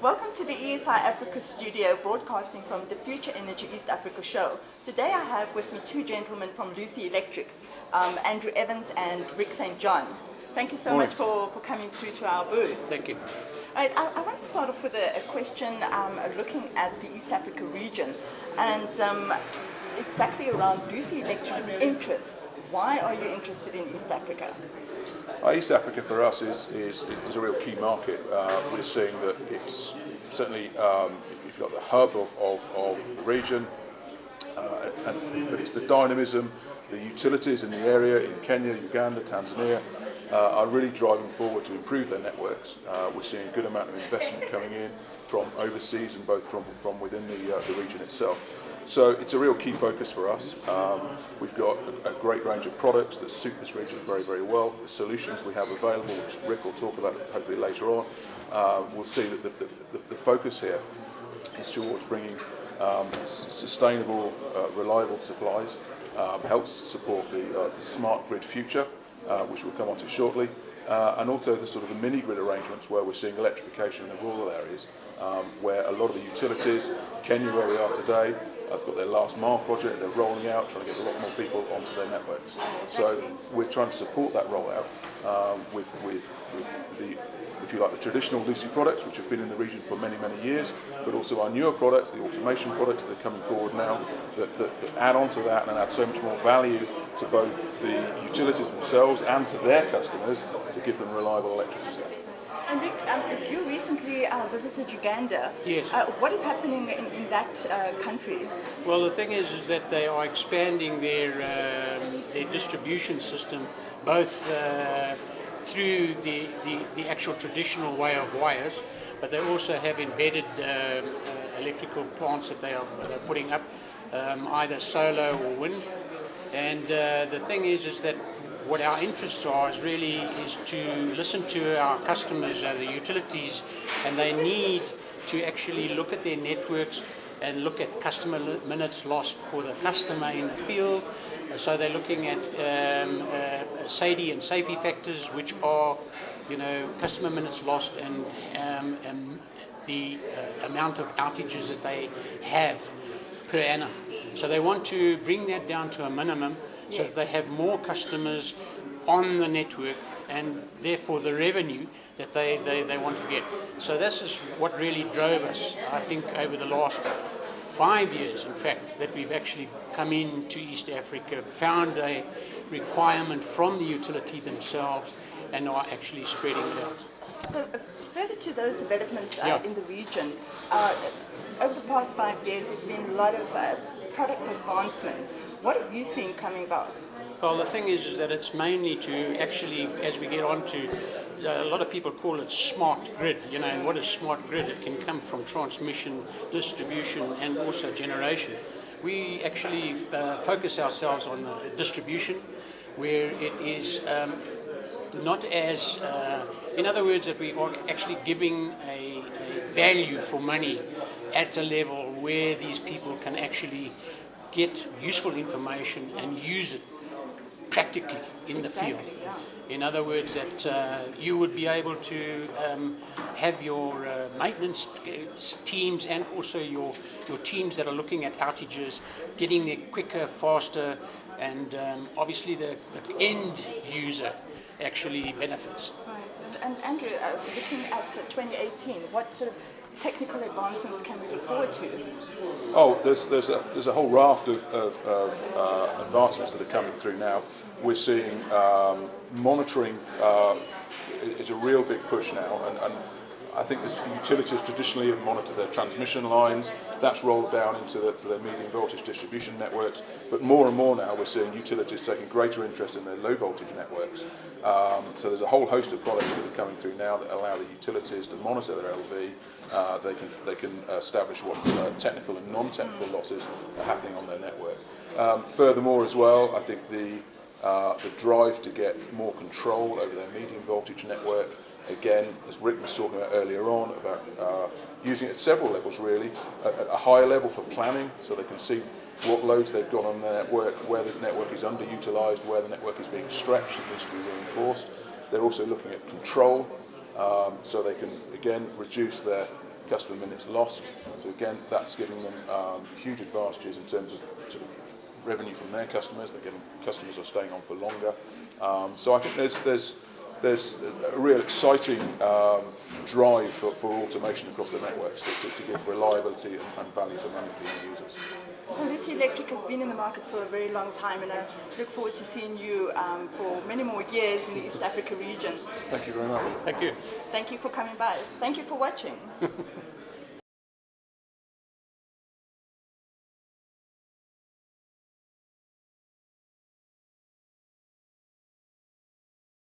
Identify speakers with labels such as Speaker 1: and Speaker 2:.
Speaker 1: Welcome to the ESI Africa studio, broadcasting from the Future Energy East Africa show. Today I have with me two gentlemen from Lucy Electric, Andrew Evans and Rick St. John. Thank you so much for coming through to our booth.
Speaker 2: Thank you.
Speaker 1: All right, I want to start off with a question looking at the East Africa region and exactly around Lucy Electric's interest. Why are you interested in East Africa?
Speaker 3: East Africa for us is a real key market. We're seeing that it's certainly, if you've got the hub of the region, but it's the dynamism, the utilities in the area in Kenya, Uganda, Tanzania are really driving forward to improve their networks. We're seeing a good amount of investment coming in from overseas and both from within the region itself. So it's a real key focus for us. We've got a great range of products that suit this region very, very well. The solutions we have available, which Rick will talk about hopefully later on, we'll see that the focus here is towards bringing sustainable, reliable supplies, helps support the smart grid future, which we'll come on to shortly, and also the sort of the mini grid arrangements where we're seeing electrification in the rural areas, where a lot of the utilities, Kenya where we are today, have got their last mile project, they're rolling out, trying to get a lot more people onto their networks. So we're trying to support that rollout with the, if you like, the traditional Lucy products, which have been in the region for many, many years, but also our newer products, the automation products that are coming forward now, that add on to that and add so much more value to both the utilities themselves and to their customers to give them reliable electricity.
Speaker 1: And Rick, you recently visited Uganda.
Speaker 2: Yes.
Speaker 1: What is happening in that country?
Speaker 2: Well, the thing is that they are expanding their distribution system, both through the actual traditional way of wires, but they also have embedded electrical plants that they're putting up, either solar or wind. And the thing is that what our interests are is to listen to our customers, the utilities, and they need to actually look at their networks and look at customer minutes lost for the customer in the field. So they're looking at SAIDI and safety factors, which are, customer minutes lost and the amount of outages that they have per annum. So they want to bring that down to a minimum so that they have more customers on the network and therefore the revenue that they want to get. So this is what really drove us, I think, over the last 5 years, in fact, that we've actually come into East Africa, found a requirement from the utility themselves and are actually spreading it out.
Speaker 1: So further to those developments in the region, over the past 5 years there's been a lot of product advancements. What have you seen coming about?
Speaker 2: Well, the thing is that it's mainly to actually, as we get on to, a lot of people call it smart grid, and what is smart grid? It can come from transmission, distribution, and also generation. We actually focus ourselves on distribution, where it is not as, in other words, that we are actually giving a value for money at a level where these people can actually get useful information and use it practically in the field. In other words, that you would be able to have your maintenance teams and also your teams that are looking at outages, getting there quicker, faster, and obviously the end user actually benefits.
Speaker 1: Right. And Andrew, looking at 2018, what sort of technical advancements can we look forward to?
Speaker 3: Oh, there's a whole raft of advancements that are coming through now. We're seeing monitoring is a real big push now, and I think the utilities traditionally have monitored their transmission lines. That's rolled down into their medium voltage distribution networks. But more and more now we're seeing utilities taking greater interest in their low voltage networks. So there's a whole host of products that are coming through now that allow the utilities to monitor their LV. They can establish what technical and non-technical losses are happening on their network. Furthermore as well, I think the drive to get more control over their medium voltage network, again, as Rick was talking about earlier on, about using it at several levels really, at a higher level for planning, so they can see what loads they've got on their network, where the network is underutilised, where the network is being stretched and needs to be reinforced. They're also looking at control, so they can, again, reduce their customer minutes lost. So again, that's giving them huge advantages in terms of sort of revenue from their customers. They're getting customers are staying on for longer. So I think there's a real exciting drive for automation across the networks to give reliability and value for money to the end users.
Speaker 1: Well, Lucy Electric has been in the market for a very long time, and I look forward to seeing you for many more years in the East Africa region.
Speaker 3: Thank you very much.
Speaker 2: Thank you.
Speaker 1: Thank you for coming by. Thank you for watching.